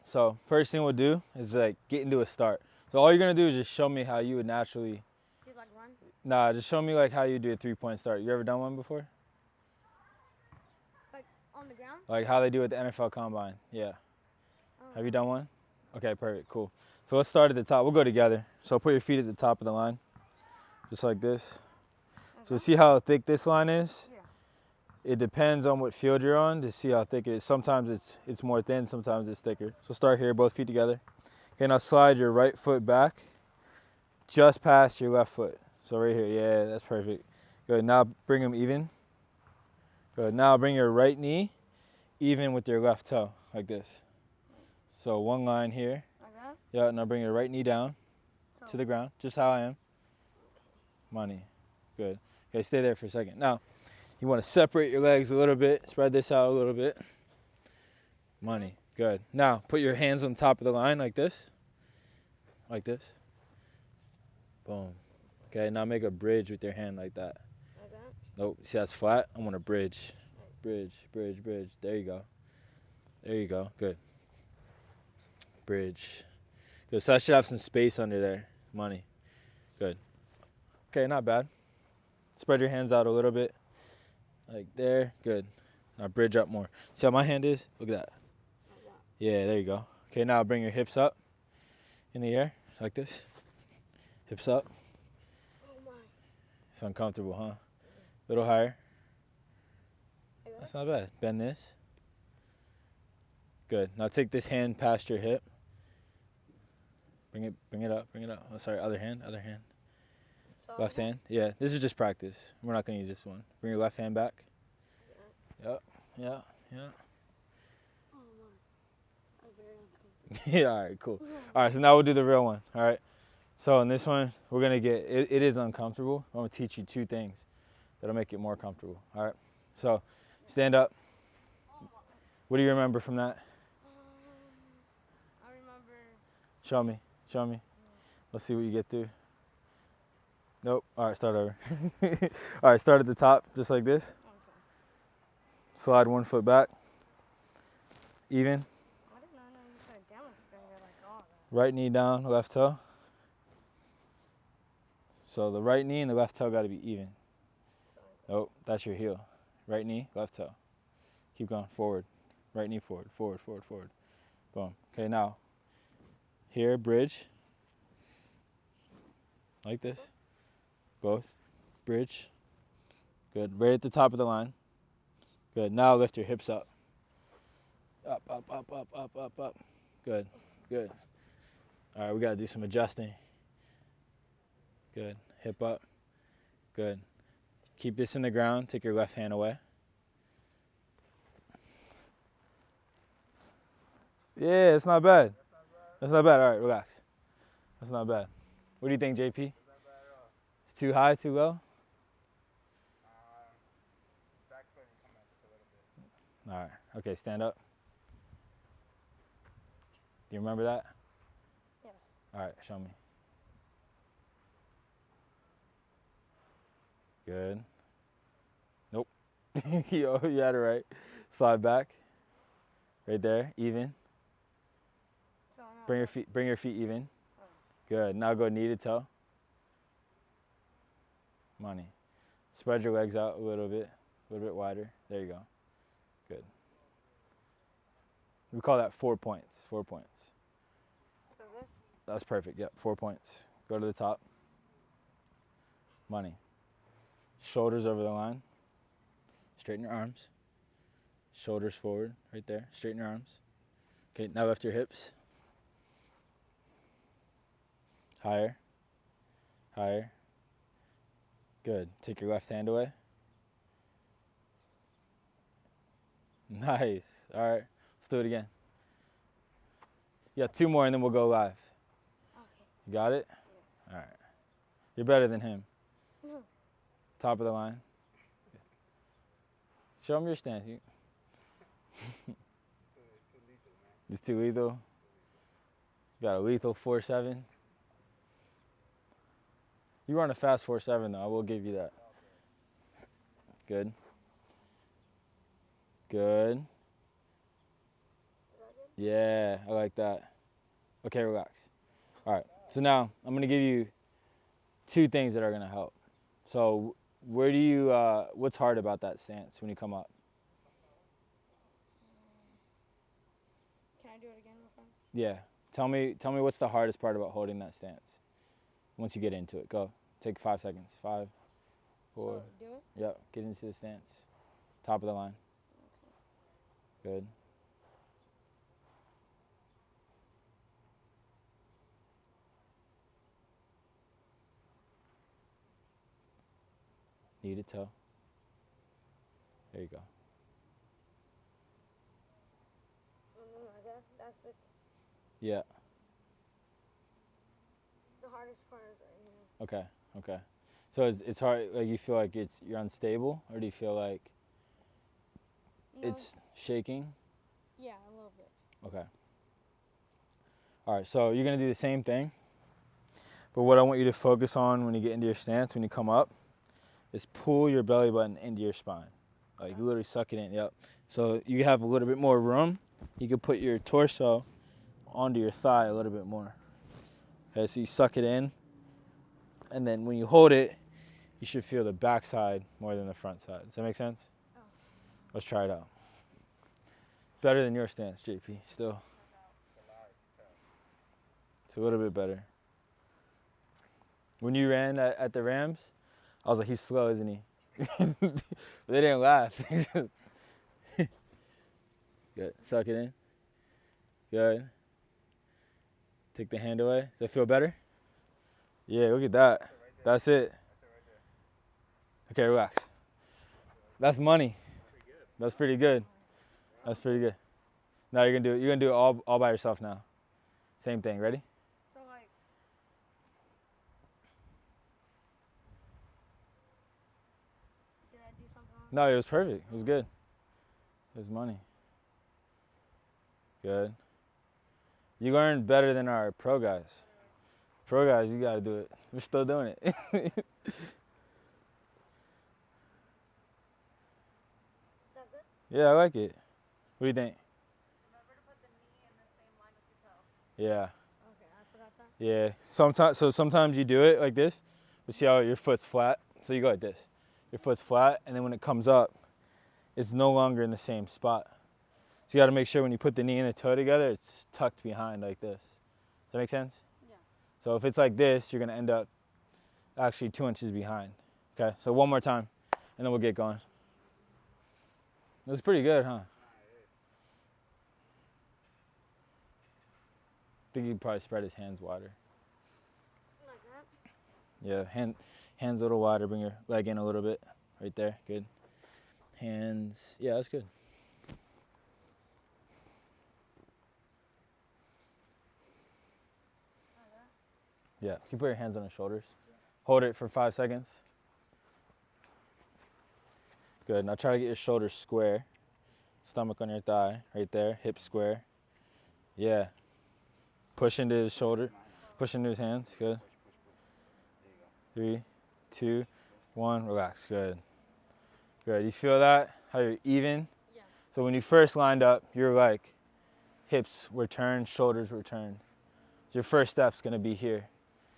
So first thing we'll do is like get into a start. So all you're gonna do is just show me how you would naturally. Just like run? Nah, just show me like how you do a 3-point start. You ever done one before? Like on the ground? Like how they do at the NFL Combine. Yeah. Have you done one? Okay, perfect, cool. So let's start at the top. We'll go together. So put your feet at the top of the line, just like this. Okay. So see how thick this line is? Yeah. It depends on what field you're on to see how thick it is. Sometimes it's more thin, sometimes it's thicker. So start here, both feet together. Okay, now slide your right foot back just past your left foot. So right here, yeah, that's perfect. Good, now bring them even. Good, now bring your right knee even with your left toe, like this. So one line here. Like that? Yeah, now bring your right knee down to the ground, just how I am. Money, good. Okay, stay there for a second. Now, you want to separate your legs a little bit, spread this out a little bit. Money, good. Now, put your hands on top of the line like this. Like this. Boom. Okay, now make a bridge with your hand like that. Like that? Nope, see that's flat? I want a bridge. Bridge, bridge, bridge. There you go. There you go, good. Bridge. Good, so I should have some space under there. Money, good. Okay, not bad. Spread your hands out a little bit. Like there, good. Now bridge up more. See how my hand is? Look at that. Like that. Yeah, there you go. Okay, now bring your hips up in the air, like this. Hips up. Oh my. It's uncomfortable, huh? A little higher. That's not bad. Bend this. Good. Now take this hand past your hip. Bring it up, bring it up. Oh, sorry, other hand. Left hand. Yeah, this is just practice. We're not gonna use this one. Bring your left hand back. Yep. Yeah. Oh my. I'm very uncomfortable. Yeah, all right, cool. All right, so now we'll do the real one, all right? So in this one, we're gonna get, it is uncomfortable. I'm gonna teach you 2 things that'll make it more comfortable, all right? So stand up. What do you remember from that? I remember. Show me. Let's see what you get through. Nope, all right, start over. All right, start at the top, just like this. Okay. Slide 1 foot back, even. I didn't know you could down with your finger like all that. Right knee down, left toe. So the right knee and the left toe got to be even. Nope, that's your heel. Right knee, left toe. Keep going, forward. Right knee forward, forward. Boom. Okay, now, here, bridge. Like this. Both. Bridge. Good, right at the top of the line. Good, now lift your hips up. Up. Good. All right, we got to do some adjusting. Good, hip up. Good. Keep this in the ground, take your left hand away. Yeah, it's not bad. That's not bad. All right, relax. That's not bad. What do you think, JP? Not bad at all. It's too high, too low? Back foot and come up just a little bit. All right. Okay, stand up. Do you remember that? Yes. All right, show me. Good. Nope. You had it right. Slide back. Right there, even. So now Bring your feet even. Good. Now go knee to toe. Money. Spread your legs out a little bit wider. There you go. Good. We call that 4 points. 4 points. So this? That's perfect. Yep, 4 points. Go to the top. Money. Shoulders over the line. Straighten your arms. Shoulders forward, right there. Straighten your arms. Okay, now lift your hips. Higher. Good. Take your left hand away. Nice. All right, let's do it again. Yeah, 2 more and then we'll go live. Okay. You got it? Yes. All right. You're better than him. Mhm. Top of the line. Show him your stance. It's too lethal, man. It's too lethal. Got a lethal 4.7. You run a fast 4.7 though, I will give you that. Good. Yeah, I like that. Okay, relax. All right. So now I'm gonna give you two things that are gonna help. So where do you? What's hard about that stance when you come up? Can I do it again, real fast? Yeah. Tell me what's the hardest part about holding that stance. Once you get into it, go. Take 5 seconds. 5, 4. So, do it? Yep. Get into the stance. Top of the line. Good. Knee to toe. There you go. Like that. That's Yeah. the hardest part is right here. Okay. Okay. So it's hard. Like you feel like you're unstable, or do you feel like No, it's shaking? yeah, a little bit. Okay. All right. So you're gonna do the same thing, but what I want you to focus on when you get into your stance, when you come up, is pull your belly button into your spine. Like you literally suck it in. Yep. So you have a little bit more room. You can put your torso onto your thigh a little bit more. Okay. So you suck it in, and then when you hold it, you should feel the back side more than the front side. Does that make sense? Oh. Let's try it out. Better than your stance, JP, still. It's a little bit better. When you ran at the Rams, I was like, he's slow, isn't he? But they didn't laugh. Good. Suck it in. Good. Take the hand away. Does that feel better? Yeah, look at that. That's it. Okay, relax. That's money. That's pretty good. That's pretty good. Now you're gonna do it all by yourself now. Same thing. Ready? So, like, did I do something wrong? No, it was perfect. It was good. It was money. Good. You learned better than our pro guys. Pro guys, you gotta do it. We're still doing it. That's good? Yeah, I like it. What do you think? Remember to put the knee in the same line with your toe. Yeah. Okay, I forgot that. Yeah. Sometimes you do it like this. But see how your foot's flat? So you go like this. Your foot's flat, and then when it comes up, it's no longer in the same spot. So you gotta make sure when you put the knee and the toe together, it's tucked behind like this. Does that make sense? Yeah. So if it's like this, you're gonna end up actually 2 inches behind. Okay, so one more time, and then we'll get going. It was pretty good, huh? I think he could probably spread his hands wider. Like that? Yeah, hands a little wider. Bring your leg in a little bit. Right there, good. Hands, yeah, that's good. Like that? Yeah, you can put your hands on his shoulders. Hold it for 5 seconds. Good, now try to get your shoulders square. Stomach on your thigh, right there, hips square. Yeah. Push into his shoulder, push into his hands, good. 3, 2, 1, relax, good. Good, you feel that? How you're even? Yeah. So when you first lined up, you're like, hips were turned, shoulders were turned. So your first step's gonna be here.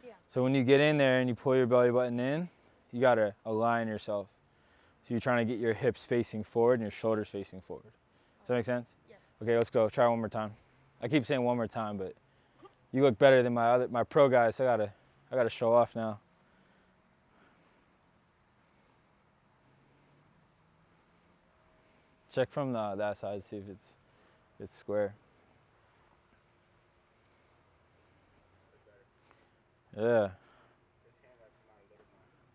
Yeah. So when you get in there and you pull your belly button in, you gotta align yourself. So you're trying to get your hips facing forward and your shoulders facing forward. Does that make sense? Yeah. Okay, let's go. Try one more time. I keep saying one more time, but you look better than my pro guys. So I gotta show off now. Check from that side, see if it's square. Yeah.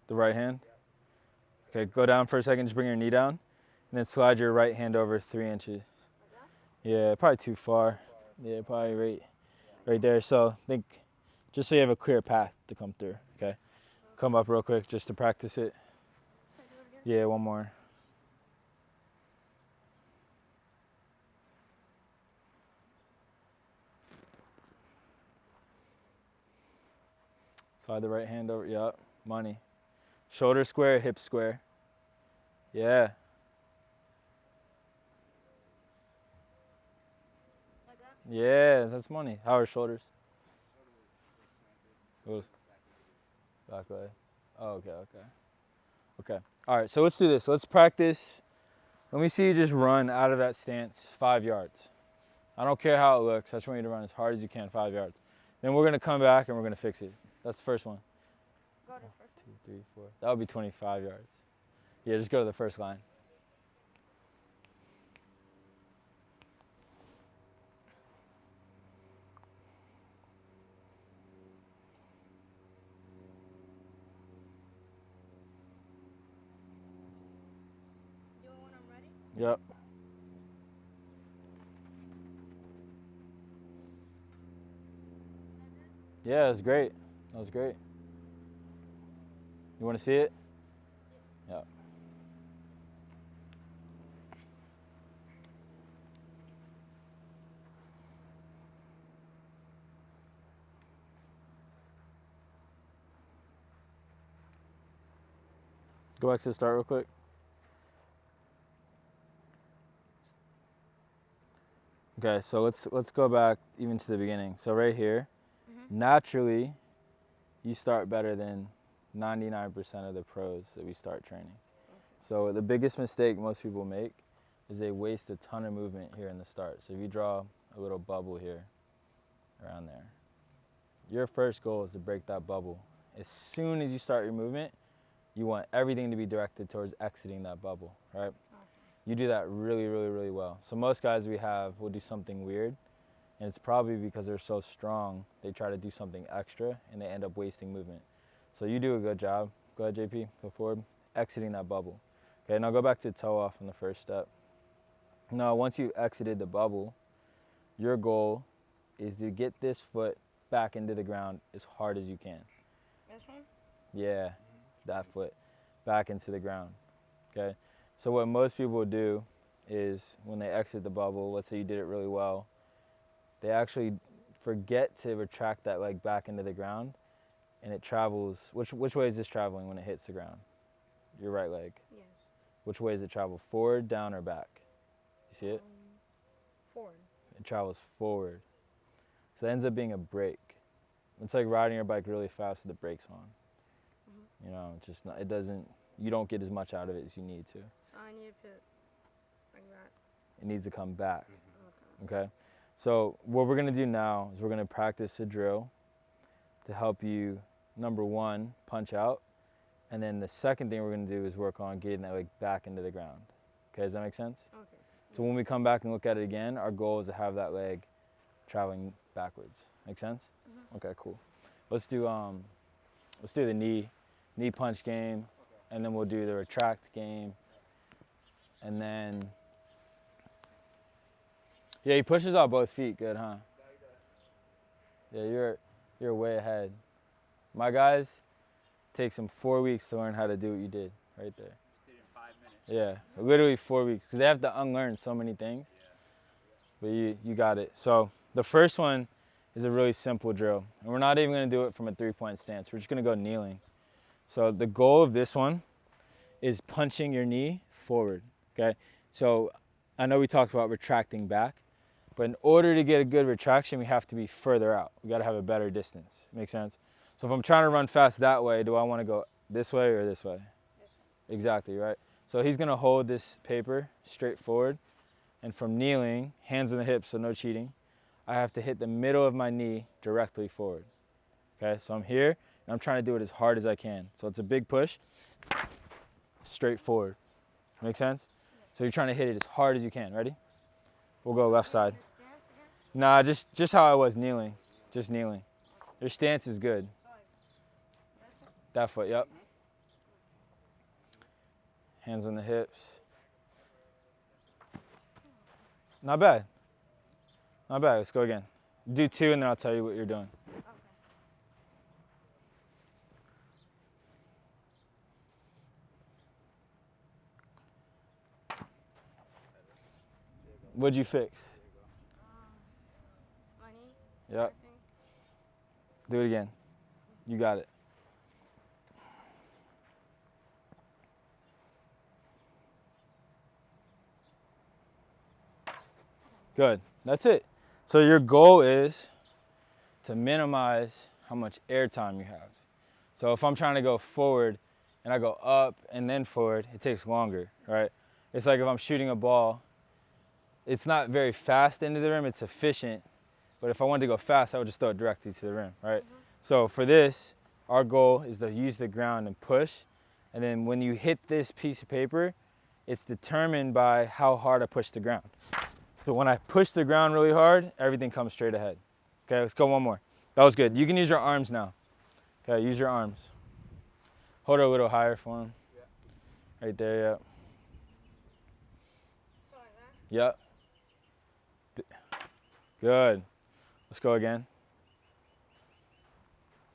The right hand? Okay, go down for a second, just bring your knee down. And then slide your right hand over 3 inches. Yeah, probably too far. Yeah, probably right there. So think, just so you have a clear path to come through, okay? Come up real quick just to practice it. Can I do it again? Yeah, one more. Slide the right hand over, yep, money. Shoulder square, hip square. Yeah. Like that? Yeah, that's money. How are shoulders? Goes back way. Oh, okay, okay. Okay. All right, so let's do this. Let's practice. Let me see you just run out of that stance 5 yards. I don't care how it looks. I just want you to run as hard as you can 5 yards. Then we're going to come back and we're going to fix it. That's the first one. Go to the first one. 2, 3, 4. That would be 25 yards. Yeah, just go to the first line. Do it when I'm ready. Yep. Yeah, that was great. That was great. You want to see it? Yeah. Go back to the start real quick. Okay, so let's go back even to the beginning. So right here, naturally, you start better than 99% of the pros that we start training. So the biggest mistake most people make is they waste a ton of movement here in the start. So if you draw a little bubble here, around there, your first goal is to break that bubble. As soon as you start your movement, you want everything to be directed towards exiting that bubble, right? You do that really, really, really well. So most guys we have will do something weird, and it's probably because they're so strong, they try to do something extra, and they end up wasting movement. So you do a good job. Go ahead, JP, go forward. Exiting that bubble. Okay, now go back to toe off on the first step. Now, once you exited the bubble, your goal is to get this foot back into the ground as hard as you can. This one? Yeah, that foot back into the ground, okay? So what most people do is when they exit the bubble, let's say you did it really well, they actually forget to retract that leg back into the ground, and it travels. Which way is this traveling when it hits the ground? Your right leg. Yes. Which way does it travel? Forward, down, or back? You see it? Forward. It travels forward. So it ends up being a brake. It's like riding your bike really fast with the brakes on. You know, it's just not, it doesn't, you don't get as much out of it as you need to. So I need to put like that. It needs to come back, Okay. okay? So what we're gonna do now is we're gonna practice a drill to help you, number one, punch out. And then the second thing we're gonna do is work on getting that leg back into the ground. Okay, does that make sense? Okay. So when we come back and look at it again, our goal is to have that leg traveling backwards. Make sense? Okay, cool. Let's do the knee punch game, and then we'll do the retract game, and then yeah, he pushes out both feet. Good, huh? Yeah, you're way ahead. My guys, it takes them 4 weeks to learn how to do what you did right there. Just did it in 5 minutes. Yeah, literally 4 weeks, because they have to unlearn so many things. But you got it. So the first one is a really simple drill, and we're not even going to do it from a 3-point stance. We're just going to go kneeling. So the goal of this one is punching your knee forward, okay? So I know we talked about retracting back, but in order to get a good retraction, we have to be further out. We got to have a better distance. Make sense? So if I'm trying to run fast that way, do I want to go this way or this way? This one. Exactly, right? So he's going to hold this paper straight forward, and from kneeling, hands on the hips, so no cheating, I have to hit the middle of my knee directly forward. Okay, so I'm here, and I'm trying to do it as hard as I can. So it's a big push, straight forward. Make sense? So you're trying to hit it as hard as you can. Ready? We'll go left side. Stance again? Nah, just how I was kneeling. Just kneeling. Your stance is good. So like this one? That foot, yep. Hands on the hips. Not bad. Not bad. Let's go again. Do 2, and then I'll tell you what you're doing. Okay. What'd you fix? My knee. Yep. I think. Do it again. You got it. Good. That's it. So your goal is to minimize how much air time you have. So if I'm trying to go forward and I go up and then forward, it takes longer, right? It's like if I'm shooting a ball, it's not very fast into the rim, it's efficient. But if I wanted to go fast, I would just throw it directly to the rim, right? So for this, our goal is to use the ground and push. And then when you hit this piece of paper, it's determined by how hard I push the ground. So when I push the ground really hard, everything comes straight ahead. Okay, let's go one more. That was good. You can use your arms now. Okay, use your arms. Hold it a little higher for him. Yeah. Right there, yep. So like that? Yep. Good. Let's go again.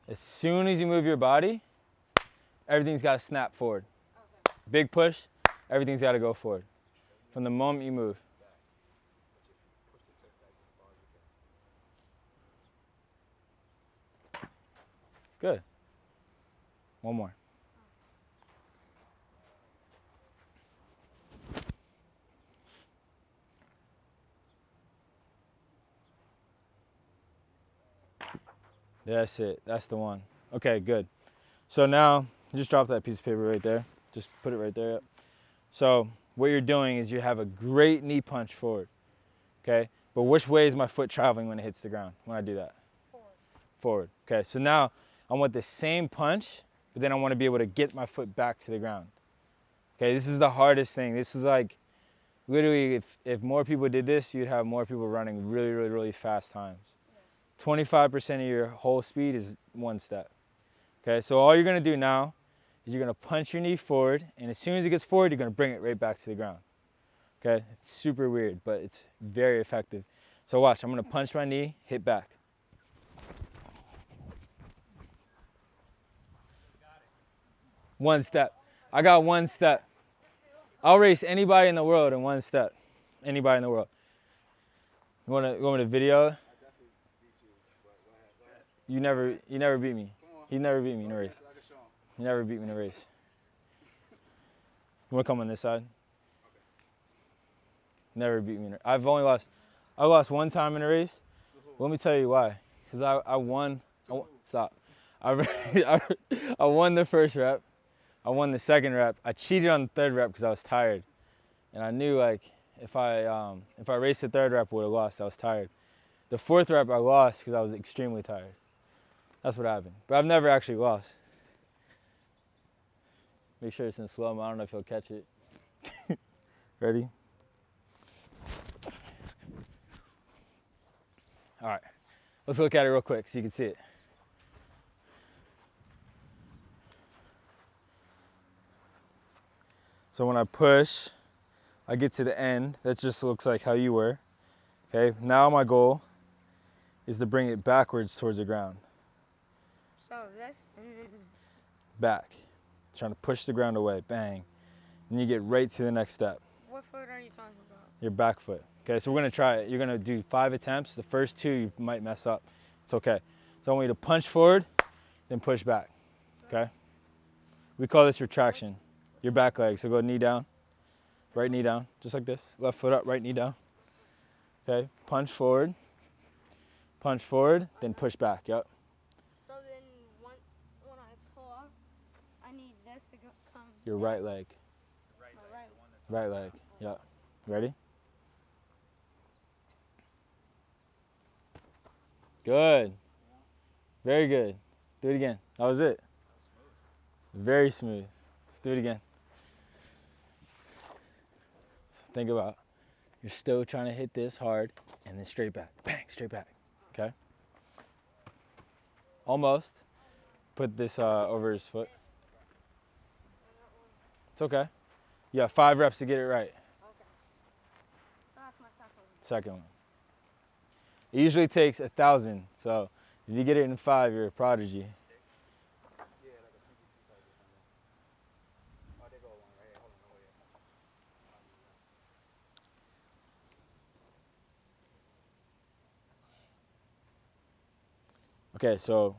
As soon as you move your body, everything's got to snap forward. Okay. Big push, everything's got to go forward from the moment you move. Good. One more. That's it. That's the one. Okay, good. So now, just drop that piece of paper right there. Just put it right there. Yep. So what you're doing is you have a great knee punch forward. Okay? But which way is my foot traveling when it hits the ground when I do that? Forward. Forward. Okay, so now I want the same punch, but then I want to be able to get my foot back to the ground. Okay, this is the hardest thing. This is like, literally, if more people did this, you'd have more people running really, really, really fast times. 25% of your whole speed is one step. Okay, so all you're gonna do now is you're gonna punch your knee forward, and as soon as it gets forward, you're gonna bring it right back to the ground. Okay, it's super weird, but it's very effective. So watch, I'm gonna punch my knee, hit back. One step. I got one step. I'll race anybody in the world in one step. Anybody in the world. You want me to video? You never beat me. He never beat me in a race. You never beat me in a race. You want to come on this side? Never beat me in a race. I lost one time in a race. Let me tell you why. Because I won. Stop. I won the first rep. I won the second rep. I cheated on the third rep because I was tired. And I knew like if I raced the third rep, I would have lost. I was tired. The fourth rep I lost because I was extremely tired. That's what happened. But I've never actually lost. Make sure it's in slow-mo. I don't know if you'll catch it. Ready? All right. Let's look at it real quick so you can see it. So when I push, I get to the end. That just looks like how you were. Okay, now my goal is to bring it backwards towards the ground. So this. Back. Trying to push the ground away. Bang. And you get right to the next step. What foot are you talking about? Your back foot. Okay, so we're gonna try it. You're gonna do 5 attempts. The first 2 you might mess up. It's okay. So I want you to punch forward, then push back. Okay? We call this retraction. Your back leg. So go knee down. Right knee down. Just like this. Left foot up, right knee down. Okay, punch forward, then push back. Yep. So then when I pull up, I need this to come. Your right leg. My right. Right leg. Yep. Ready? Good. Very good. Do it again. That was it. Very smooth. Let's do it again. So think about, you're still trying to hit this hard and then straight back. Bang, straight back. Okay? Almost. Put this over his foot. It's okay. You have 5 reps to get it right. Okay. So that's my Second one. It usually takes 1,000, so if you get it in 5, you're a prodigy. Okay, so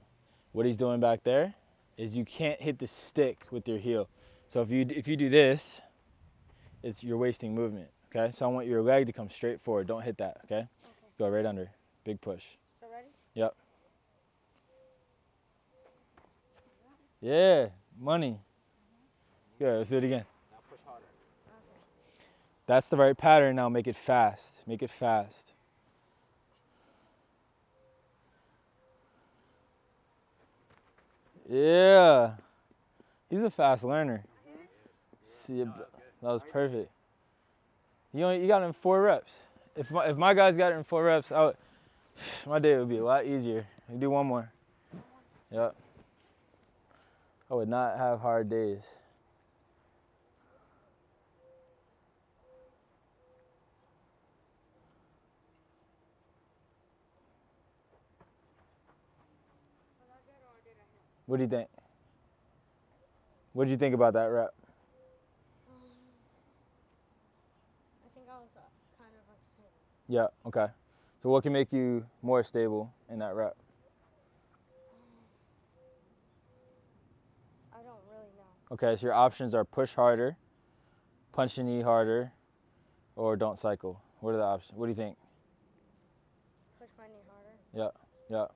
what he's doing back there is you can't hit the stick with your heel. So if you do this, you're wasting movement. Okay, so I want your leg to come straight forward. Don't hit that. Okay, go right under. Big push. So ready? Yep. Yeah, money. Good, let's do it again. Now push harder. Okay. That's the right pattern. Now make it fast. Make it fast. Yeah. He's a fast learner. See, that was perfect. You got it in 4 reps. If my guys got it in 4 reps, my day would be a lot easier. You do one more. Yep. I would not have hard days. What do you think? What did you think about that rep? I think I was kind of unstable. Yeah, okay. So what can make you more stable in that rep? I don't really know. Okay, so your options are push harder, punch the knee harder, or don't cycle. What are the options? What do you think? Push my knee harder. Yeah.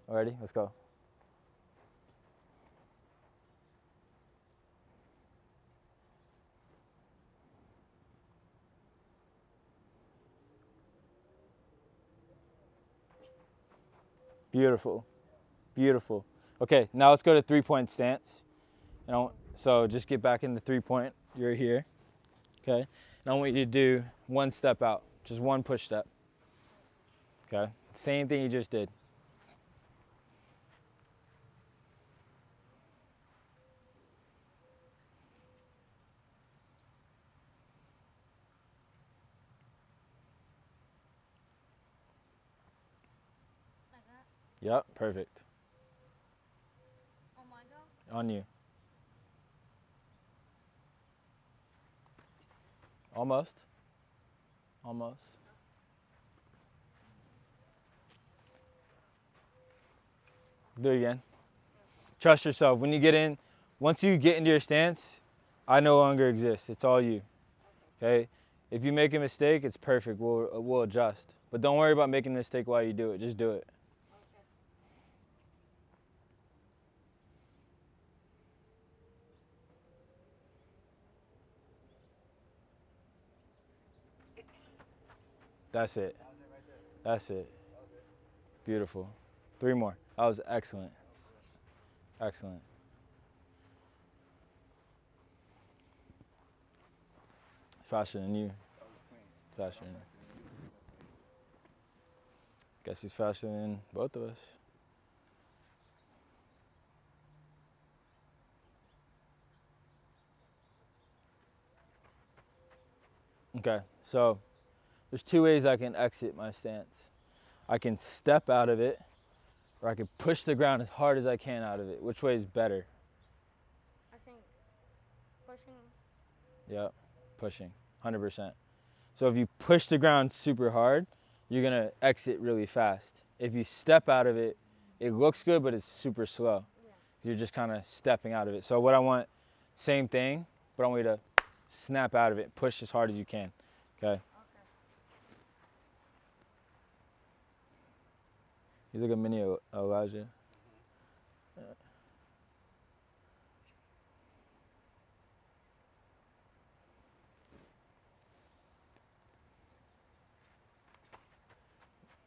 Alrighty, let's go. Beautiful. Beautiful. Okay, now let's go to 3-point stance. So just get back in the 3-point. You're here. Okay. And I want you to do 1 step out, just 1 push step. Okay. Same thing you just did. Like that? Yep, perfect. On my go? On you. Almost. Almost. Do it again. Trust yourself. When you get in, once you get into your stance, I no longer exist. It's all you. Okay? If you make a mistake, it's perfect. We'll adjust. But don't worry about making a mistake while you do it. Just do it. That's it. That's it. Beautiful. 3 more. That was excellent. Excellent. Faster than you. Faster than you. Guess he's faster than both of us. Okay, so there's 2 ways I can exit my stance. I can step out of it, or I can push the ground as hard as I can out of it. Which way is better? I think pushing. Yep, pushing, 100%. So if you push the ground super hard, you're gonna exit really fast. If you step out of it, it looks good, but it's super slow. Yeah. You're just kind of stepping out of it. So what I want, same thing, but I want you to snap out of it, push as hard as you can, okay? Okay. He's like a mini Elijah.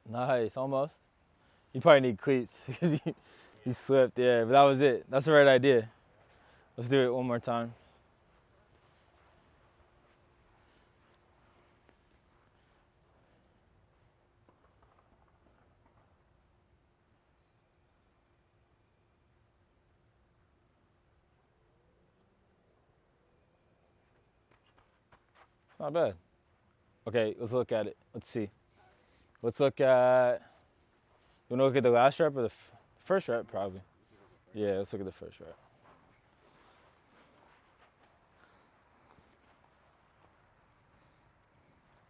Nice, almost. You probably need cleats because he slipped, yeah, but that was it. That's the right idea. Let's do it one more time. It's not bad. Okay, let's look at it. Let's see. Let's look at, you want to look at the last rep or the first rep, probably? Yeah, let's look at the first rep.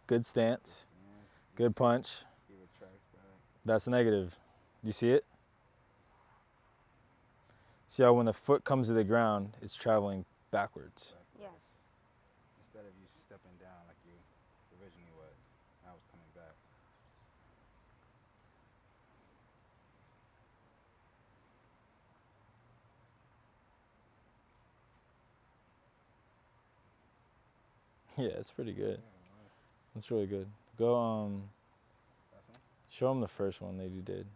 Good stance, good punch. That's negative. You see it? See how when the foot comes to the ground, it's traveling backwards. Yes. Instead of you stepping down like you originally was, I was coming back. Yeah, it's pretty good. Yeah, nice. That's really good. Go Last one? show them the first one that you did.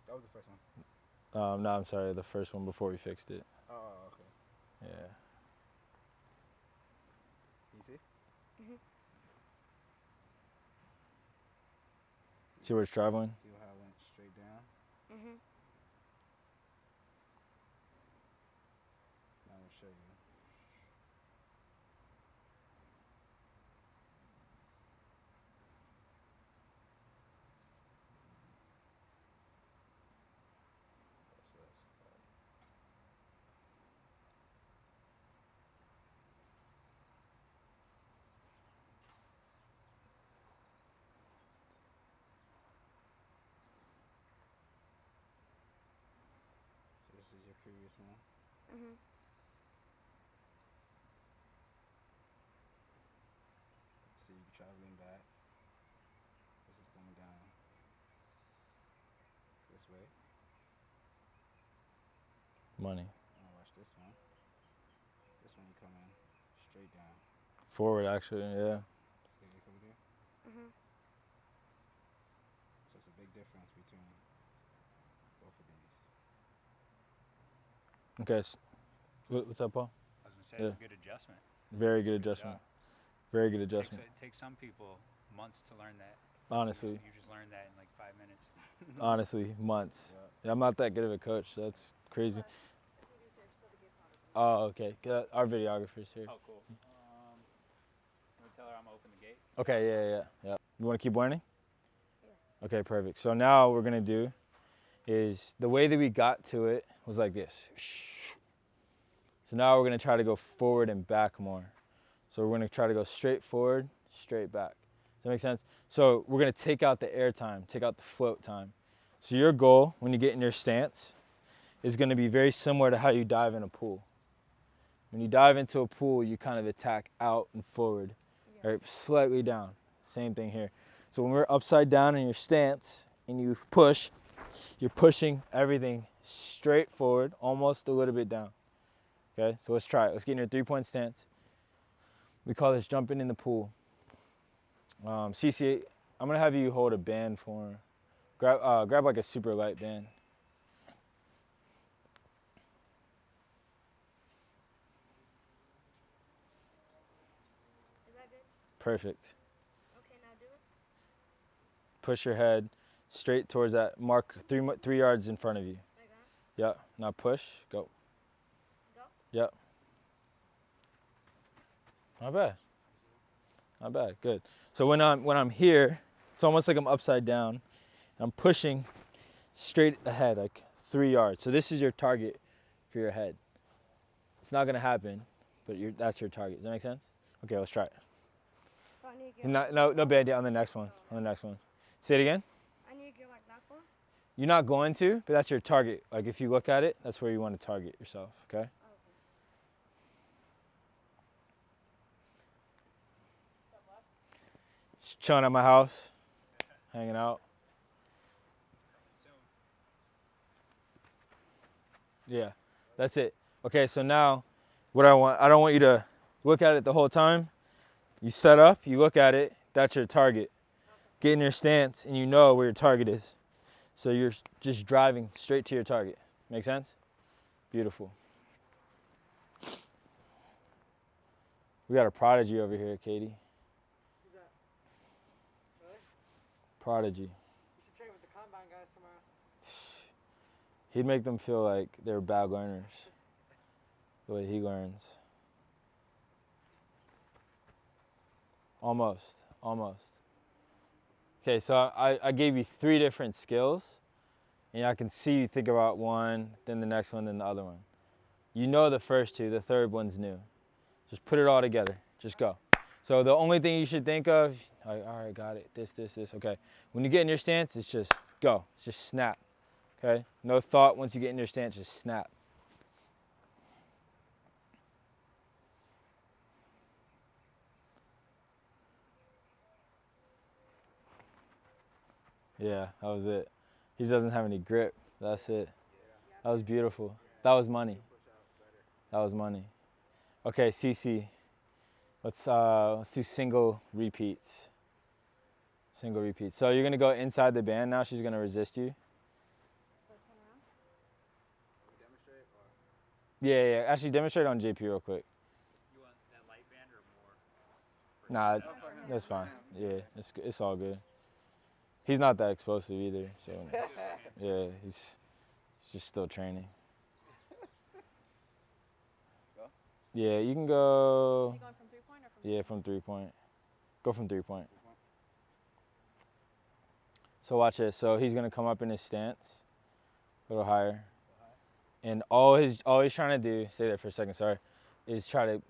That was the first one. No, I'm sorry, the first one before we fixed it. Oh, okay. Yeah. Can you see? Mhm. See where it's traveling? See how it went straight down? Mhm. Now I'm gonna show you. What's this? So this is your previous one. Mhm. See you traveling back. This is going down this way. Money. Now watch this one. This one coming straight down. Forward, actually, yeah. See it coming here? Mhm. So it's a big difference between both of these. Okay. What's up, Paul? I was gonna say Yeah. it's a good adjustment. Very good It's a good adjustment. job. Very good Takes, adjustment. it takes some people months to learn that. Honestly. You just learned that in like 5 minutes. Honestly, months. Yeah. I'm not that good of a coach, so that's crazy. Oh, okay. Our videographer's here. Oh, cool. Let me tell her I'm gonna open the gate. Okay, yeah. You want to keep learning? Yeah. Okay, perfect. So now what we're gonna do is the way that we got to it was like this. So now we're gonna try to go forward and back more. So we're gonna try to go straight forward, straight back. Does that make sense? So we're gonna take out the air time, take out the float time. So your goal when you get in your stance is gonna be very similar to how you dive in a pool. When you dive into a pool, you kind of attack out and forward, Yes. right? Slightly down. Same thing here. So when we're upside down in your stance and you push, you're pushing everything straight forward, almost a little bit down. Okay, so let's try it. Let's get in your 3-point stance. We call this jumping in the pool. CC, I'm gonna have you hold a band for her. Grab like a super light band. Is that good? Perfect. Okay, now do it. Push your head straight towards that mark 3 yards in front of you. Like that. Yeah. Now push. Go. Go. Yep. Not bad. Not bad. Good. So when I'm here, it's almost like I'm upside down. I'm pushing straight ahead, like 3 yards. So this is your target for your head. It's not gonna happen, but that's your target. Does that make sense? Okay, let's try it. So I need to get No band on the next one. On the next one. Say it again. I need to get like that for. You're not going to, but that's your target. Like if you look at it, that's where you want to target yourself. Okay. Oh, okay. Just chilling at my house, hanging out. Yeah, that's it. Okay, so now what I don't want you to look at it the whole time. You set up, you look at it, that's your target. Get in your stance and you know where your target is. So you're just driving straight to your target. Make sense? Beautiful. We got a prodigy over here, Katie. Who's that? Really? Prodigy. You should train with the combine guys tomorrow. He'd make them feel like they're bad learners. The way he learns. Almost. Okay, so I gave you 3 different skills, and I can see you think about one, then the next one, then the other one. You know the first 2, the third one's new. Just put it all together. Just go. So the only thing you should think of, like, all right, got it, this. Okay. When you get in your stance, it's just go. It's just snap. Okay? No thought once you get in your stance, just snap. Yeah, that was it. He just doesn't have any grip. That's it. That was beautiful. That was money. That was money. Okay, CC. Let's do single repeats. Single repeats. So you're gonna go inside the band now. She's gonna resist you. Demonstrate or Yeah. Actually, demonstrate on JP real quick. You want that light band or more? Nah, for him. that's fine. Yeah, it's all good. He's not that explosive either, so yeah, he's just still training. Go? Yeah, you can go. Is he going from 3-point or from Yeah, from 3-point. Go from 3-point. 3-point. So watch this. So he's gonna come up in his stance, a little higher, and all he's trying to do. Stay there for a second. Sorry, is try to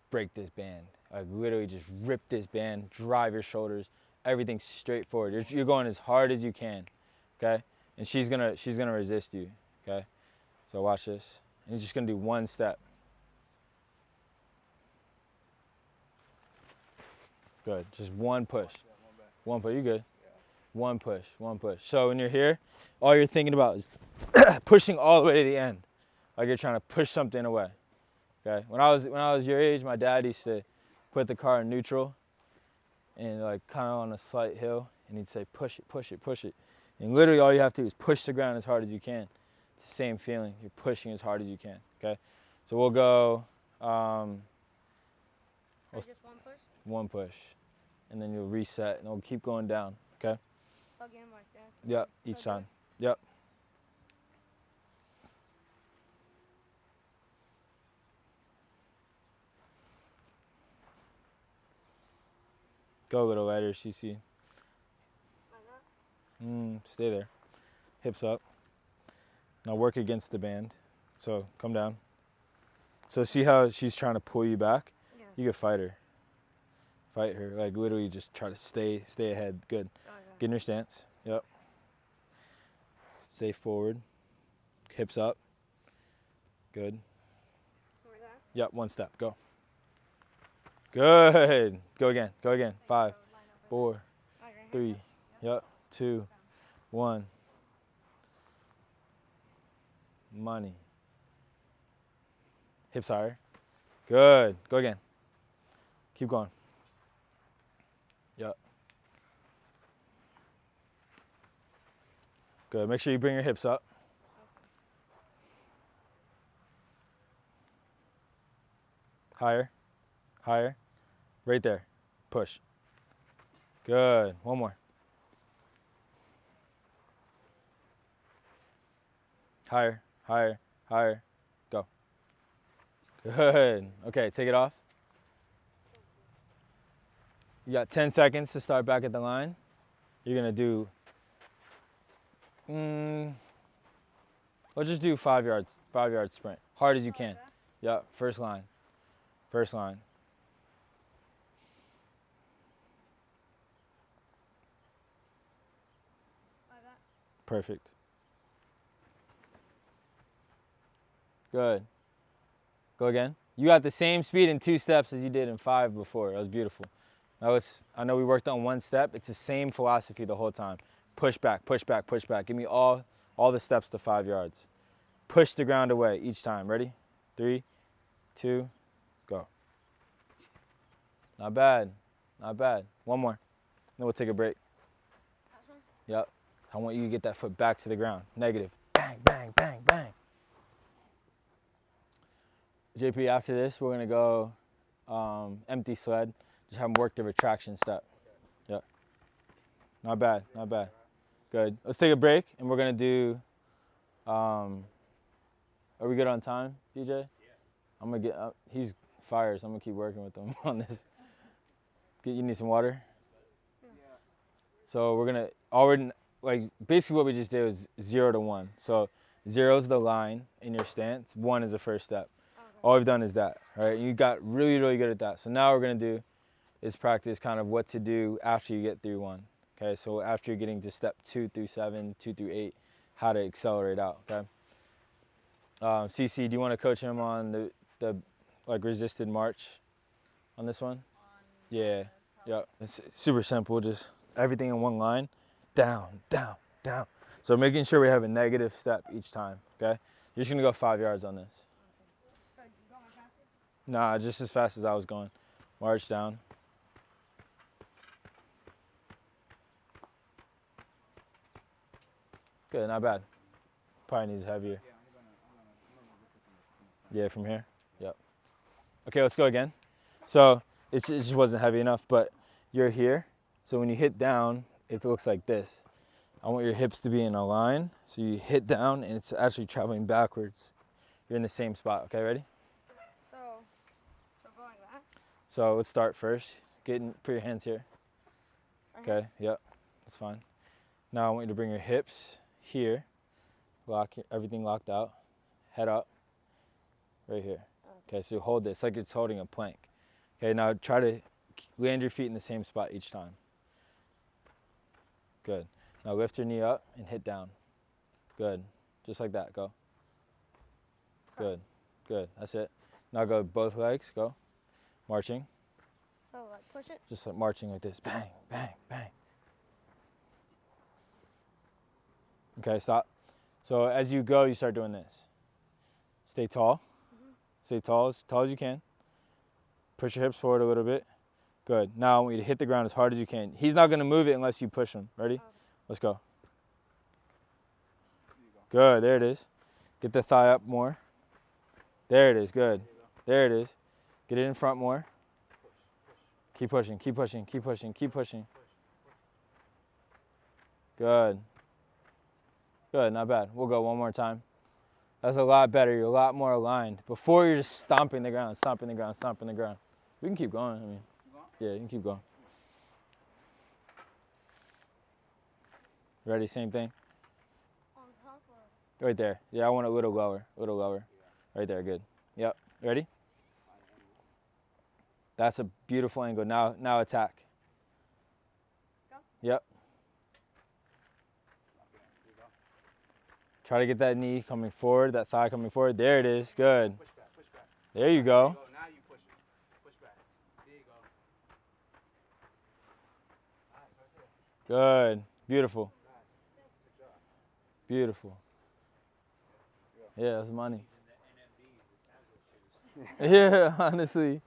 break this band. Like literally just rip this band, drive your shoulders, everything straight forward. You're going as hard as you can, okay? And she's gonna resist you, okay? So watch this. And he's just gonna do one step. Good. Just one push. Yeah, one back. One push. You good? Yeah. One push. One push. So when you're here, all you're thinking about is pushing all the way to the end, like you're trying to push something away. Okay. When I was your age, my dad used to put the car in neutral, and like kind of on a slight hill, and he'd say, "Push it, push it, push it." And literally all you have to do is push the ground as hard as you can. It's the same feeling. You're pushing as hard as you can. Okay. So we'll go. So just one push? One push, and then you'll reset, and it'll keep going down. Okay. Again, my stance. Yep. Each Okay. time. Yep. Go a little lighter, CC. Like that? Stay there. Hips up. Now work against the band. So come down. So see how she's trying to pull you back? Yeah. You can fight her. Fight her. Like literally just try to stay ahead. Good. Okay. Get in your stance. Yep. Stay forward. Hips up. Good. Like that? Yep, one step. Go. Good. Go again. Go again. 5, 4, Like right here? 3. Yep. 2, 1. Money. Hips higher. Good. Go again. Keep going. Yep. Good. Make sure you bring your hips up. Higher. Higher. Right there. Push. Good. One more. Higher. Higher. Higher. Go. Good. Okay, take it off. You got 10 seconds to start back at the line. You're gonna do, let's just do 5 yards, 5-yard sprint. Hard as you can. Yeah, first line. First line. Like that? Perfect. Good. Go again. You got the same speed in 2 steps as you did in 5 before. That was beautiful. Now I know we worked on 1 step. It's the same philosophy the whole time. Push back, push back, push back. Give me all the steps to 5 yards. Push the ground away each time. Ready? 3, 2, go. Not bad. Not bad. One more. Then we'll take a break. Last one? Yep. I want you to get that foot back to the ground. Negative. Bang, bang, bang, bang. JP, after this, we're going to go empty sled. Just have him work the retraction step. Yep. Not bad. Not bad. Good. Let's take a break, and we're going to do, are we good on time, BJ? Yeah. I'm going to get, he's fire, so I'm going to keep working with him on this. You need some water? Yeah. So we're going to, like, basically what we just did was 0 to 1. So 0 is the line in your stance. 1 is the first step. Okay. All we've done is that, all right? You got really, really good at that. So now what we're going to do is practice kind of what to do after you get through 1. Okay, so after you're getting to step 2 through 7, 2 through 8, how to accelerate out, okay? CC, do you want to coach him on the like resisted march on this one? Yeah, yeah. It's super simple, just everything in one line, down, down, down. So making sure we have a negative step each time, okay? You're just gonna go 5 yards on this. So you going fastest? Nah, just as fast as I was going. March down. Good, not bad. Probably needs heavier. Yeah, I'm gonna resist it from the Yeah, from here? Yep. Okay, let's go again. So it just wasn't heavy enough, but you're here. So when you hit down, it looks like this. I want your hips to be in a line. So you hit down and it's actually traveling backwards. You're in the same spot. Okay, ready? So going back. So let's start first. Put your hands here. Right here? Okay, yep, that's fine. Now I want you to bring your hips here. Everything locked out. Head up. Right here. Okay, so you hold this like it's holding a plank. Okay, now try to land your feet in the same spot each time. Good. Now lift your knee up and hit down. Good. Just like that. Go. Good. Good. That's it. Now go both legs. Go. Marching. So like push it. Just like marching like this. Bang, bang, bang. Okay, stop. So as you go, you start doing this. Stay tall. Stay tall as you can. Push your hips forward a little bit. Good. Now I want you to hit the ground as hard as you can. He's not going to move it unless you push him. Ready? Okay. Let's go. Good. There it is. Get the thigh up more. There it is. Good. There it is. Get it in front more. Keep pushing. Keep pushing. Keep pushing. Keep pushing. Good. Good. Not bad. We'll go one more time. That's a lot better. You're a lot more aligned. Before you're just stomping the ground, stomping the ground, stomping the ground. We can keep going. I mean, yeah, you can keep going. Ready? Same thing. On top or? Right there. Yeah, I want it a little lower. A little lower. Right there. Good. Yep. Ready? That's a beautiful angle. Now attack. Go. Yep. Try to get that knee coming forward, that thigh coming forward. There it is. Good. Push back, push back. There you go. Now you push it. Push back. There you go. Good. Beautiful. Good job. Beautiful. Yeah, that's money. Yeah, honestly.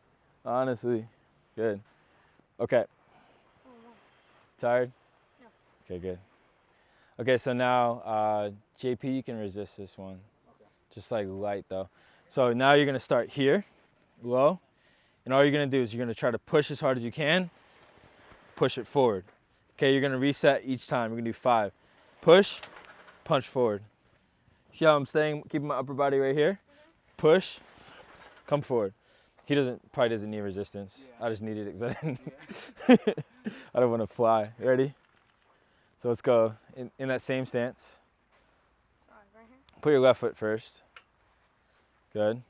Honestly. Good. Okay. Tired? No. Okay, good. Okay, so now, JP, you can resist this one. Okay. Just like light though. So now you're gonna start here, low, and all you're gonna do is you're gonna try to push as hard as you can, push it forward. Okay, you're gonna reset each time. We're gonna do 5. Push, punch forward. See how I'm staying, keeping my upper body right here? Push, come forward. He probably doesn't need resistance. Yeah. I just needed it because I didn't, I don't wanna fly. Ready? So let's go in that same stance. Alright, right here. Put your left foot first. Good.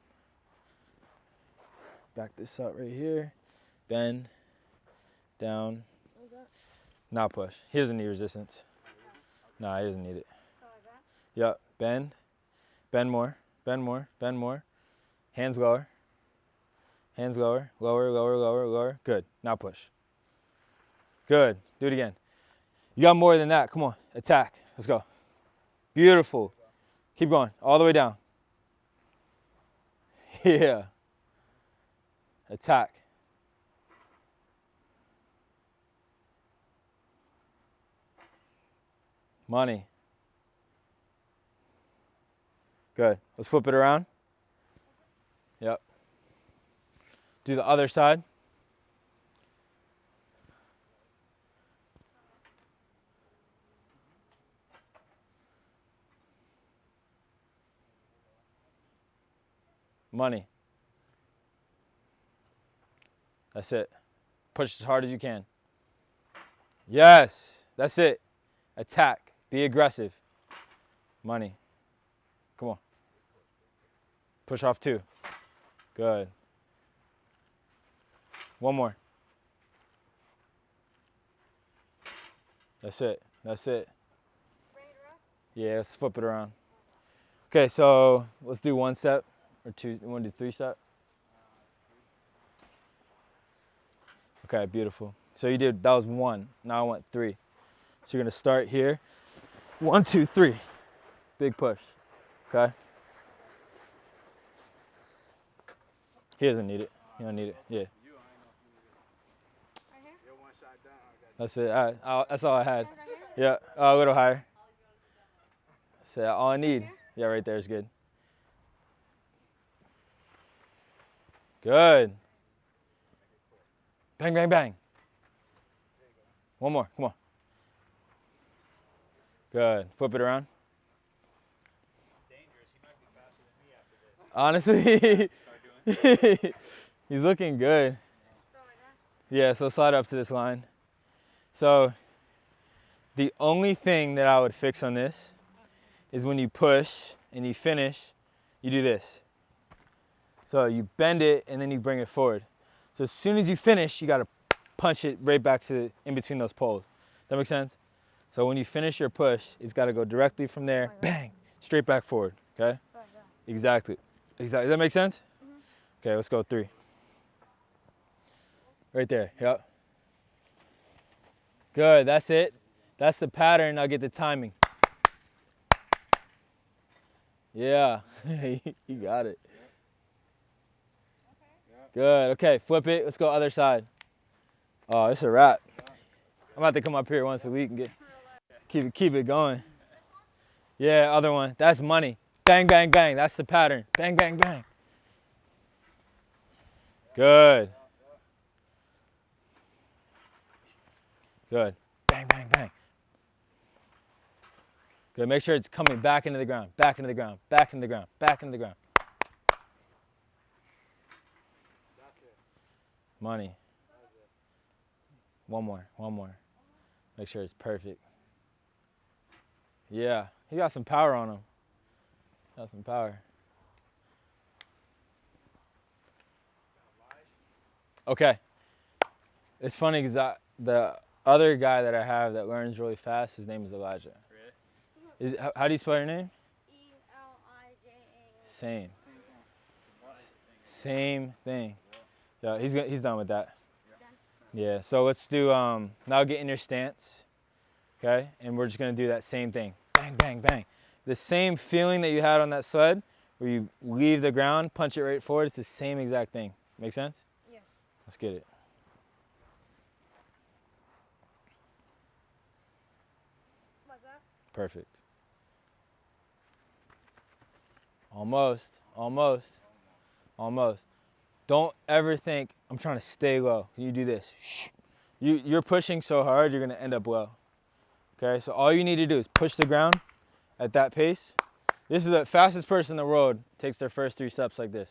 Back this up right here. Bend. Down. Like that. Now push. He doesn't need resistance. Nah, he doesn't need it. So like that. Yep. Bend. Bend more. Bend more. Bend more. Hands lower. Hands lower. Lower, lower, lower, lower. Good. Now push. Good. Do it again. You got more than that. Come on. Attack. Let's go. Beautiful. Keep going. All the way down. Yeah. Attack. Money. Good. Let's flip it around. Yep. Do the other side. Money. That's it. Push as hard as you can. Yes. That's it. Attack. Be aggressive. Money. Come on. Push off 2. Good. One more. That's it. That's it. Bring it around. Yeah, let's flip it around. Okay, so let's do 1 step or 2. You want to do 3 step? Okay, beautiful. So that was 1. Now I want 3. So you're gonna start here. 1, 2, 3. Big push. Okay. He doesn't need it. You don't need it. Yeah. That's it. That's all I had. Yeah, a little higher. So all I need. Yeah, right there is good. Good. Bang, bang, bang. One more. Come on. Good. Flip it around. Dangerous. He might be faster than me after this. Honestly, Start doing. he's looking good. So like that. Yeah, so slide up to this line. So the only thing that I would fix on this is when you push and you finish, you do this. So you bend it and then you bring it forward. So as soon as you finish, you gotta punch it right back to in between those poles. That make sense? So when you finish your push, it's gotta go directly from there, bang, straight back forward, okay? So like that. Exactly. Exactly. Does that make sense? Okay, let's go 3. Right there, yep. Good, that's it. That's the pattern, now get the timing. Yeah, you got it. Good, okay, flip it, let's go other side. Oh, it's a wrap. I'm about to come up here once a week and keep it going. Yeah, other one, that's money. Bang, bang, bang, that's the pattern. Bang, bang, bang. Good. Good. Bang, bang, bang. Good. Make sure it's coming back into the ground, back into the ground, back into the ground, back into the ground. Money. One more. Make sure it's perfect. Yeah, he got some power on him. Got some power. Okay. It's funny because the other guy that I have that learns really fast, his name is Elijah. Really? How do you spell your name? Elija. Same. Same thing. Yeah, he's done with that. Yeah, so let's do, now get in your stance, okay? And we're just gonna do that same thing. Bang, bang, bang. The same feeling that you had on that sled, where you leave the ground, punch it right forward, it's the same exact thing. Make sense? Yes. Let's get it. Like that. Perfect. Almost, almost, almost. Don't ever think, I'm trying to stay low. You do this. You're pushing so hard, you're gonna end up low. Okay, so all you need to do is push the ground at that pace. This is the fastest person in the world takes their first 3 steps like this.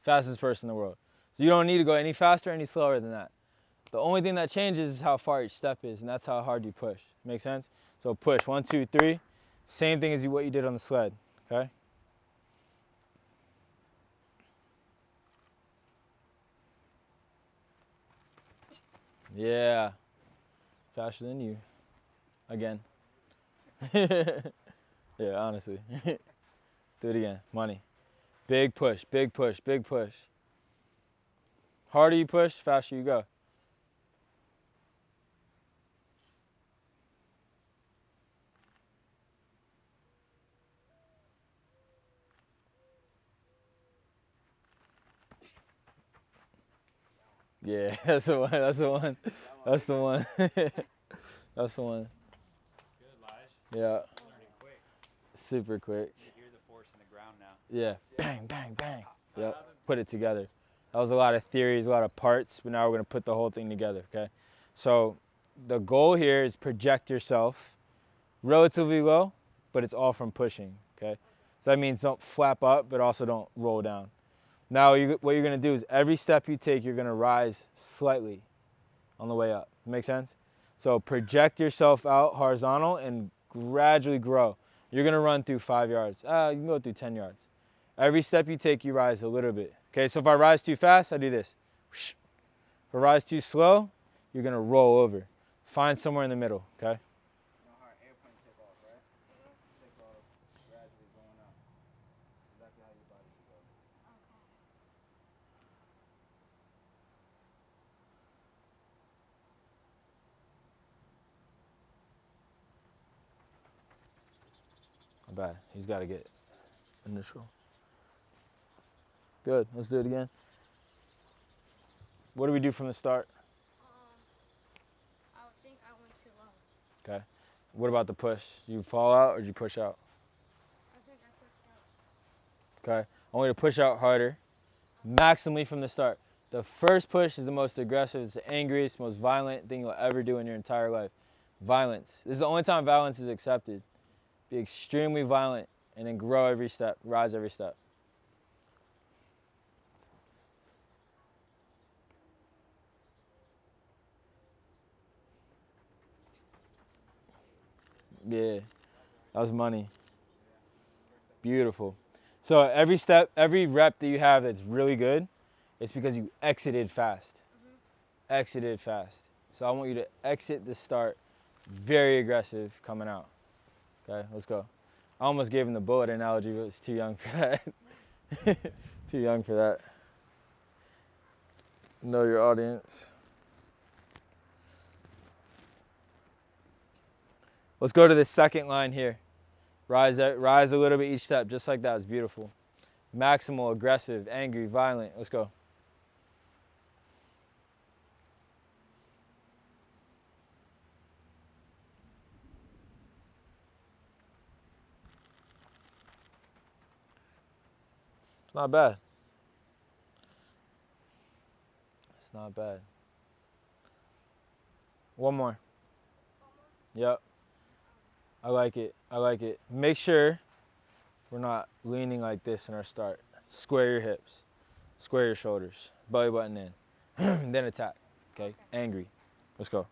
Fastest person in the world. So you don't need to go any faster, any slower than that. The only thing that changes is how far each step is, and that's how hard you push. Make sense? So push, 1, 2, 3. Same thing as what you did on the sled, okay? Yeah, faster than you, again. Yeah, honestly. Do it again, money. Big push, big push, big push. Harder you push, faster you go. Yeah, that's the one, that's the one. That's the one. That's the one. Good, Lige. Yeah, Learning quick. super quick. You hear the force in the ground now. Yeah, bang, bang, bang. Yep, put it together. That was a lot of theories, a lot of parts, but now we're gonna put the whole thing together, okay? So the goal here is project yourself relatively low, but it's all from pushing, okay? So that means don't flap up, but also don't roll down. Now what you're gonna do is every step you take, you're gonna rise slightly on the way up. Make sense? So project yourself out horizontal and gradually grow. You're gonna run through 5 yards. You can go through 10 yards. Every step you take, you rise a little bit. Okay, so if I rise too fast, I do this. If I rise too slow, you're gonna roll over. Find somewhere in the middle, okay? You know how an airplane take off, right? Take off gradually going up. Exactly how your body should go. Not bad. He's got to get initial. Good. Let's do it again. What do we do from the start? I Okay. What about the push? You fall out or you push out? I think I pushed out. Okay. I want you to push out harder, maximally from the start. The first push is the most aggressive, it's the angriest, most violent thing you'll ever do in your entire life. Violence. This is the only time violence is accepted. Be extremely violent and then grow every step, rise every step. Yeah, that was money. Beautiful. So every step, every rep that you have that's really good, it's because you exited fast. Exited fast. So I want you to exit the start very aggressive coming out. Okay, let's go. I almost gave him the bullet analogy, but it's too young for that. Too young for that. Know your audience. Let's go to the second line here. Rise a little bit each step, just like that. It's beautiful. Maximal, aggressive, angry, violent. Let's go. It's not bad. It's not bad. One more. Yep. I like it. I like it. Make sure we're not leaning like this in our start. Square your hips. Square your shoulders. Belly button in. Then attack. Okay? Angry. Let's go.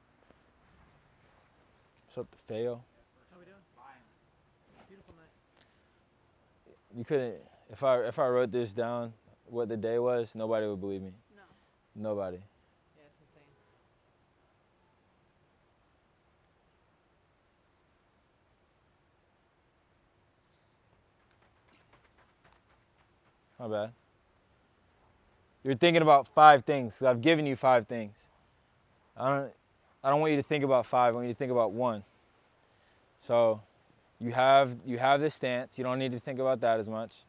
What's up, Fayo? How we doing? Beautiful night. You couldn't. If I wrote this down, what the day was, nobody would believe me. No. Nobody. Yeah, it's insane. Not bad. You're thinking about 5 things. So I've given you 5 things. I don't want you to think about 5. I want you to think about 1. So you have this stance. You don't need to think about that as much.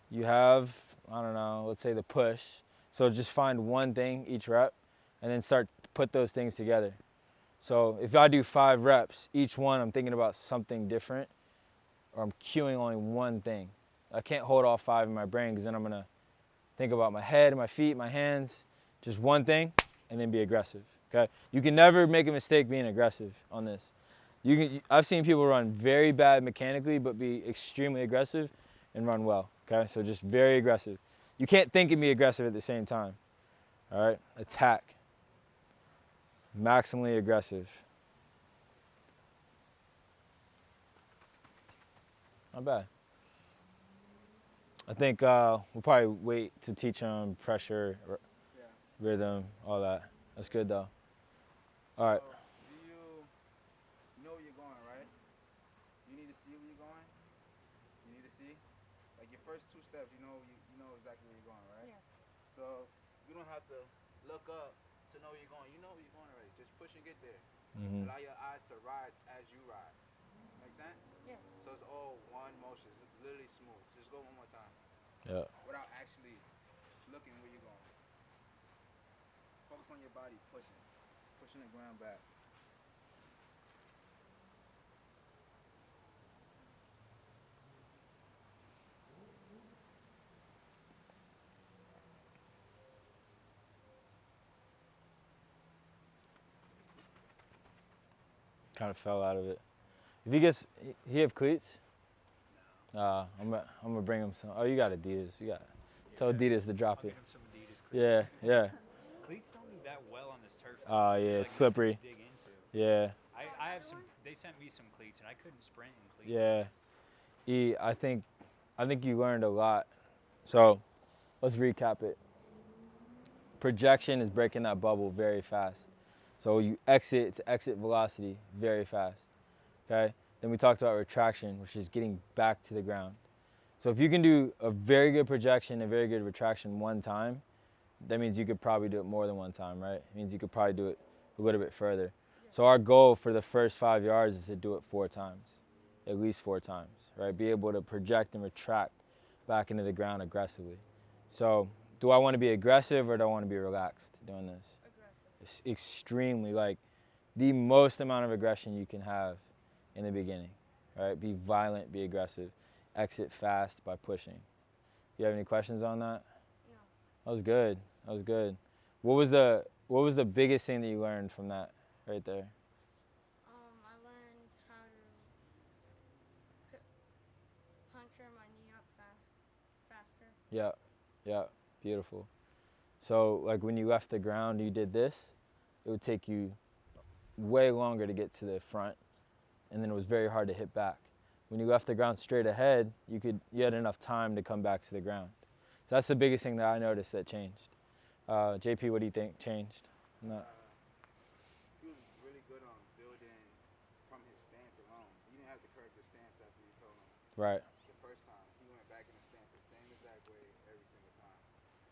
You have, I don't know, let's say the push. So just find one thing each rep and then start to put those things together. So if I do 5 reps, each one I'm thinking about something different, or I'm cueing only one thing. I can't hold all 5 in my brain because then I'm gonna think about my head, my feet, my hands, just one thing, and then be aggressive. Okay? You can never make a mistake being aggressive on this. I've seen people run very bad mechanically, but be extremely aggressive and run well. Okay? So just very aggressive. You can't think and be aggressive at the same time. All right? Attack. Maximally aggressive. Not bad. I think we'll probably wait to teach them pressure, rhythm, all that. That's good though. All right. So, do you know where you're going, right? You need to see where you're going. You need to see. Like your first 2 steps, you know exactly where you're going, right? Yeah. So you don't have to look up to know where you're going. You know where you're going already. Just push and get there. Mm-hmm. Allow your eyes to rise as you rise. Make sense? Yeah. So it's all one motion. It's literally smooth. Just go one more time. Yeah. Without actually looking where you're going. Focus on your body pushing. Pushing the ground back. Kind of fell out of it. If he have cleats? I'm gonna bring him some. Oh, you got Adidas. Tell Adidas to drop I'll it. get him some Adidas cleats. Yeah. Cleats don't do that well on this turf. Oh They're yeah, like it's slippery. Dig into. Yeah. I have some. They sent me some cleats and I couldn't sprint in cleats. Yeah. I think you learned a lot. So let's recap it. Projection is breaking that bubble very fast. So you exit, it's exit velocity very fast. Okay? Then we talked about retraction, which is getting back to the ground. So if you can do a very good projection, a very good retraction one time, that means you could probably do it more than one time, right? It means you could probably do it a little bit further. So our goal for the first 5 yards is to do it 4 times, at least 4 times, right? Be able to project and retract back into the ground aggressively. So do I want to be aggressive or do I want to be relaxed doing this? Aggressive. It's extremely, like, the most amount of aggression you can have in the beginning, right? Be violent, be aggressive, exit fast by pushing. You have any questions on that? No. That was good. That was good. What was the biggest thing that you learned from that right there? I learned how to puncture my knee up faster. Yeah, yeah, beautiful. So like when you left the ground, you did this, it would take you way longer to get to the front, and then it was very hard to hit back. When you left the ground straight ahead, you had enough time to come back to the ground. So that's the biggest thing that I noticed that changed. JP, what do you think changed? No. He was really good on building from his stance alone. He didn't have to correct the stance after you told him. Right. The first time, he went back in the stance the same exact way every single time.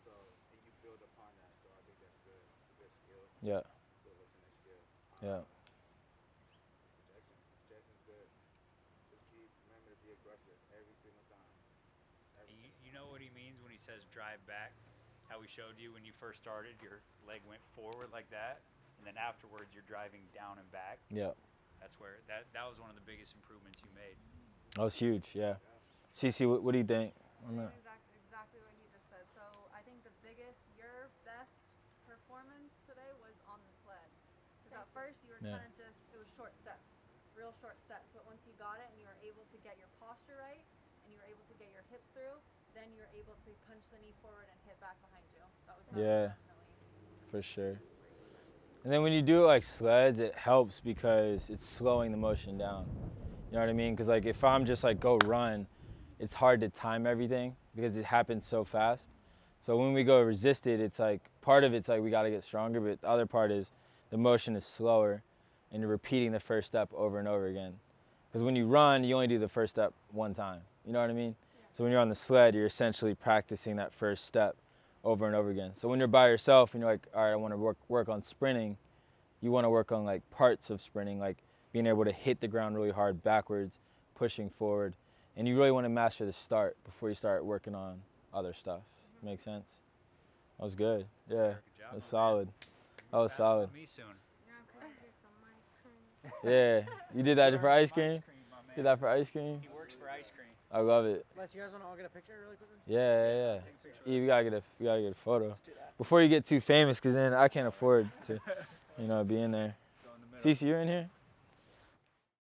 So, and you build upon that. So I think that's good. It's a good skill. Yeah. Good listening skill. Yeah. Projection's good. Just remember to be aggressive every single time. You know what he means when he says drive back? How we showed you when you first started, your leg went forward like that, and then afterwards you're driving down and back. Yeah. That's where that was one of the biggest improvements you made. That was huge. Yeah. Cece, what do you think on that? Exactly what he just said. So I think your best performance today was on the sled. Because at first you were kind of it was short steps, real short steps. But once you got it and you were able to get your posture right, and you were able to get your hips through, then you're able to punch the knee forward and hit back behind you. That was definitely For sure. And then when you do it like sleds, it helps because it's slowing the motion down. You know what I mean? Because like if I'm just like go run, it's hard to time everything because it happens so fast. So when we go resisted, it's like part of it's like we got to get stronger, but the other part is the motion is slower and you're repeating the first step over and over again. Because when you run, you only do the first step one time. You know what I mean? Yeah. So when you're on the sled, you're essentially practicing that first step over and over again. So when you're by yourself and you're like, all right, I want to work on sprinting, you want to work on like parts of sprinting, like being able to hit the ground really hard backwards, pushing forward. And you really want to master the start before you start working on other stuff. Make sense? That was good. Yeah, Good job, that was my solid. That was solid. Me soon. Now can I get some ice cream? Yeah, you did that for ice cream? My man. Did that for ice cream? He works for ice cream. I love it. Les, you guys want to all get a picture really quickly? Yeah. Take a picture. We gotta get a photo Let's do that. before you get too famous, because then I can't afford to, be in there. Go in the middle. Cece, you're in here?